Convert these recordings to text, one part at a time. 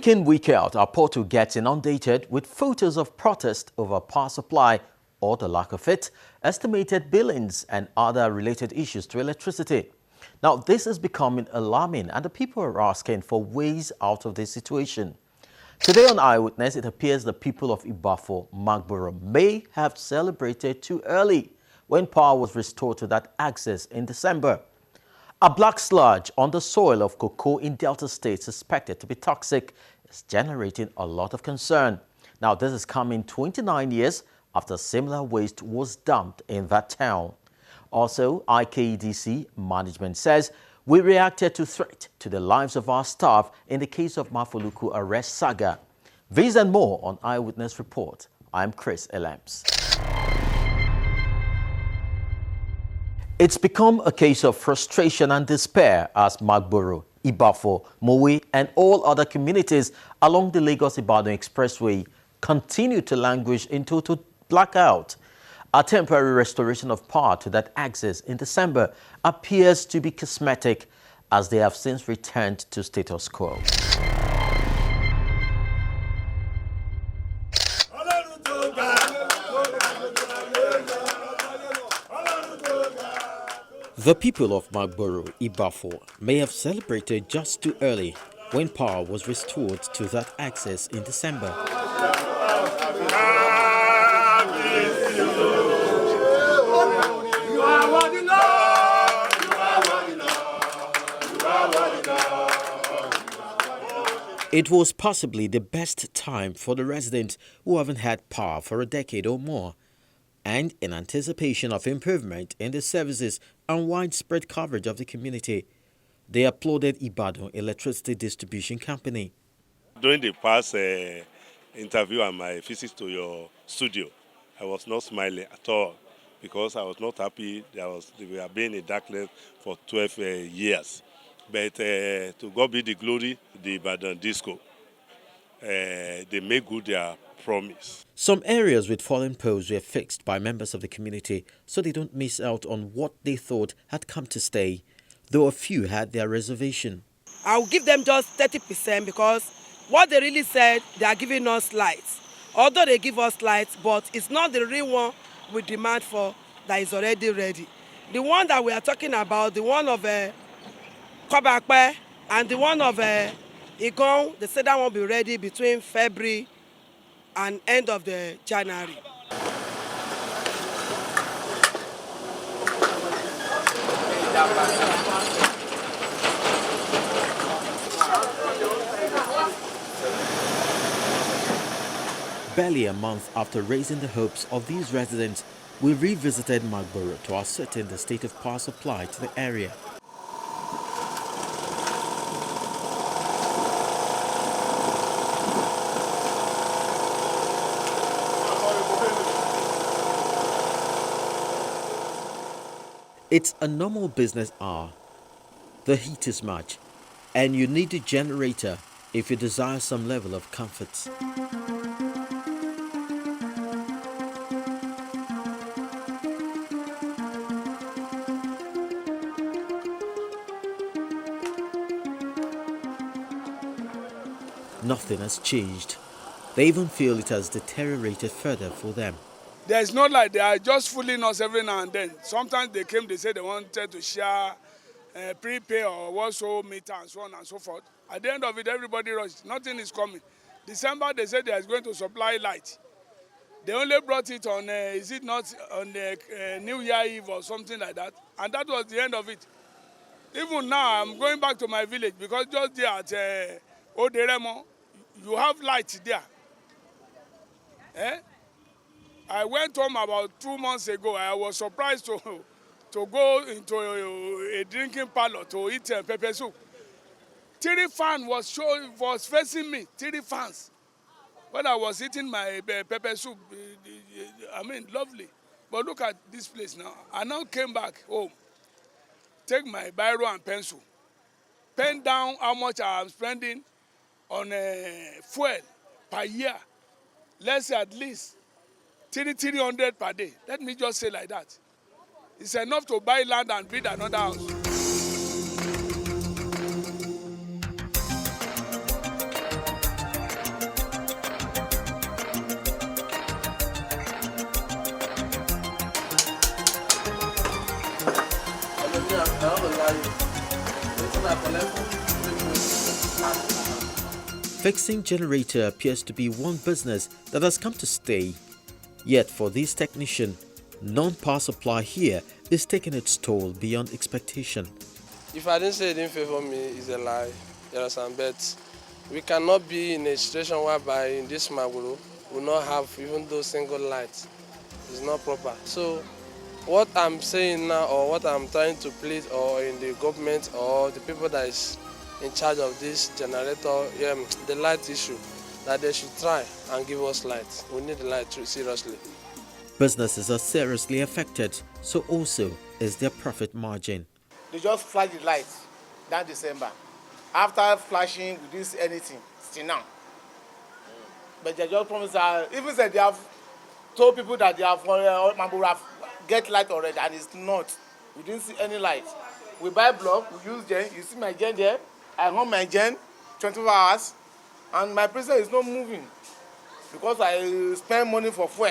Week in, week out, our portal gets inundated with photos of protest over power supply or the lack of it, estimated billings and other related issues to electricity. Now, this is becoming alarming and the people are asking for ways out of this situation. Today on Eyewitness, it appears the people of Okeafa, Magboro may have celebrated too early when power was restored to that axis in December. A black sludge on the soil of KOKO in Delta State suspected to be toxic is generating a lot of concern. Now, this is coming 29 years after similar waste was dumped in that town. Also, IKEDC management says we reacted to threat to the lives of our staff in the case of Mafoluku arrest saga. These and more on Eyewitness Report. I'm Chris Elamps. It's become a case of frustration and despair as Magboro, Okeafa, Mowe and all other communities along the Lagos-Ibadan Expressway continue to languish in total blackout. A temporary restoration of power to that axis in December appears to be cosmetic as they have since returned to status quo. The people of Magboro, Okeafa, may have celebrated just too early when power was restored to that axis in December. It was possibly the best time for the residents who haven't had power for a decade or more, and in anticipation of improvement in the services and widespread coverage of the community, they applauded Ibadan Electricity Distribution Company. During the past interview and my visit to your studio, I was not smiling at all because I was not happy. We have been in darkness for 12 years. But to God be the glory, the Ibadan Disco, they made good their promise. Some areas with fallen poles were fixed by members of the community so they don't miss out on what they thought had come to stay, though a few had their reservation. I'll give them just 30% because what they really said, they are giving us lights. Although they give us lights, but it's not the real one we demand for that is already ready. The one that we are talking about, the one of Kobakpe and the one of Igon, they said that won't be ready between February and end of the January. Barely a month after raising the hopes of these residents, we revisited Magboro to ascertain the state of power supply to the area. It's a normal business hour. The heat is much, and you need a generator if you desire some level of comfort. Nothing has changed. They even feel it has deteriorated further for them. There's no light. They are just fooling us every now and then. Sometimes they came, they said they wanted to share prepay or also meter and so on and so forth. At the end of it, everybody rushed. Nothing is coming. December, they said they are going to supply light. They only brought it on, is it not on the New Year Eve or something like that? And that was the end of it. Even now, I'm going back to my village because just there at Oderemo, you have light there. I went home about 2 months ago. I was surprised to go into a drinking parlor to eat pepper soup. 3 fans was facing me, 3 fans. When I was eating my pepper soup, I mean, lovely. But look at this place now. I now came back home, take my biro and pencil, pen down how much I am spending on fuel per year. Let's say at least 300 per day. Let me just say like that. It's enough to buy land and build another house. Fixing generator appears to be one business that has come to stay. Yet for this technician, non-power supply here is taking its toll beyond expectation. If I didn't say it didn't favor me, it's a lie. There are some bets. We cannot be in a situation whereby in this Magboro we will not have even those single lights. It's not proper. So what I'm saying now, or what I'm trying to plead, or in the government or the people that is in charge of this generator, the light issue, that they should try and give us light. We need the light seriously. Businesses are seriously affected, so also is their profit margin. They just flash the lights that December. After flashing, we didn't see anything still now. But they just promised even said they have told people that they have Magboro have get light already, and it's not. We didn't see any light. We buy block, we use gen. You see my gen there. I run my gen 24 hours, and my prison is not moving because I spend money for fuel.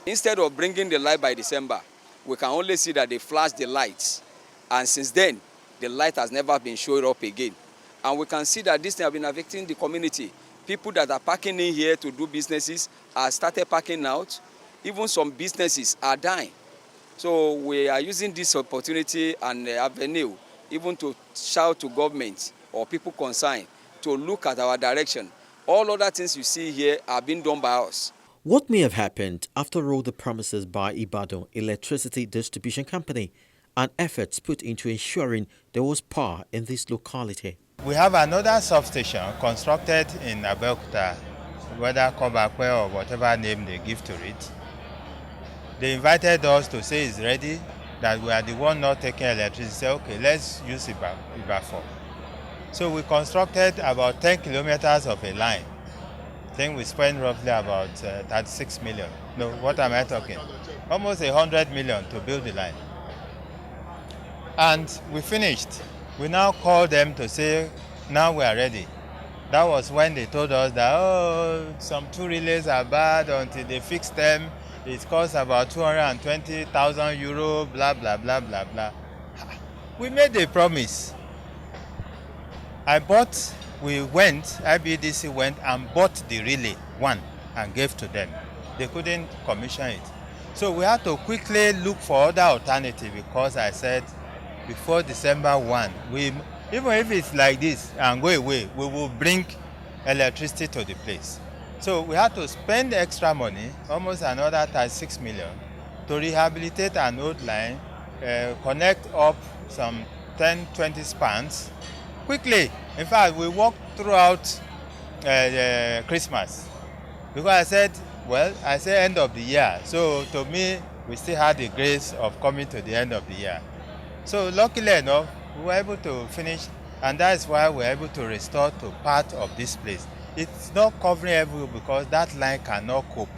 Instead of bringing the light by December, we can only see that they flash the lights. And since then, the light has never been showing up again. And we can see that this thing has been affecting the community. People that are parking in here to do businesses are started parking out. Even some businesses are dying. So we are using this opportunity and avenue even to shout to government or people concerned to look at our direction. All other things you see here are being done by us. What may have happened after all the promises by Ibadan Electricity Distribution Company and efforts put into ensuring there was power in this locality? We have another substation constructed in Abeokuta, whether Kobakwe or whatever name they give to it. They invited us to say it's ready, that we are the one not taking electricity. Say, okay, let's use Iba4. So we constructed about 10 kilometers of a line. I think we spent roughly about 36 million. No, what am I talking? Almost 100 million to build the line. And we finished. We now call them to say, now we are ready. That was when they told us that, oh, some two relays are bad until they fix them. It costs about 220,000 euro, blah, blah, blah, blah, blah. We made a promise. IBDC went and bought the relay, one, and gave to them. They couldn't commission it. So we had to quickly look for other alternative because I said, before December 1, even if it's like this and go away, we will bring electricity to the place. So we had to spend extra money, almost another 36 million, to rehabilitate an old line, connect up some 10, 20 spans quickly. In fact, we walked throughout Christmas because I said end of the year. So to me, we still had the grace of coming to the end of the year. So luckily enough, we were able to finish, and that's why we're able to restore to part of this place. It's not covering everywhere because that line cannot cope.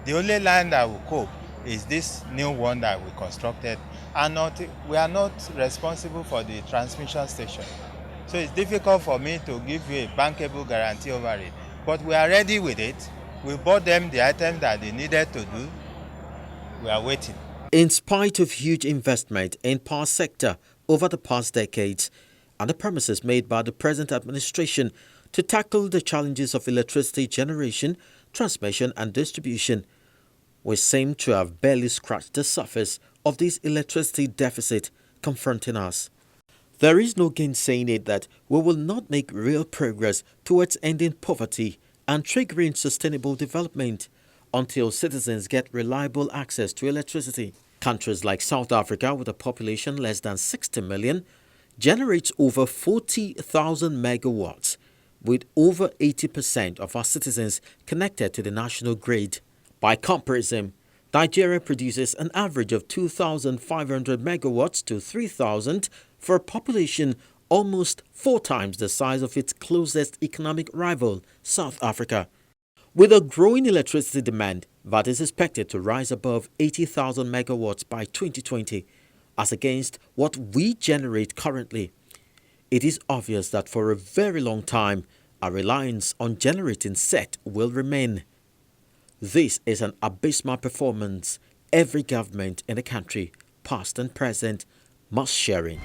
The only line that will cope is this new one that we constructed, and we are not responsible for the transmission station. So it's difficult for me to give you a bankable guarantee over it. But we are ready with it. We bought them the items that they needed to do. We are waiting. In spite of huge investment in power sector over the past decades and the promises made by the present administration to tackle the challenges of electricity generation, transmission and distribution, we seem to have barely scratched the surface of this electricity deficit confronting us. There is no gainsaying it that we will not make real progress towards ending poverty and triggering sustainable development until citizens get reliable access to electricity. Countries like South Africa, with a population less than 60 million, generates over 40,000 megawatts, with over 80% of our citizens connected to the national grid. By comparison, Nigeria produces an average of 2,500 megawatts to 3,000 for a population almost 4 times the size of its closest economic rival, South Africa. With a growing electricity demand that is expected to rise above 80,000 megawatts by 2020, as against what we generate currently, it is obvious that for a very long time, our reliance on generating set will remain. This is an abysmal performance every government in the country, past and present, must share in.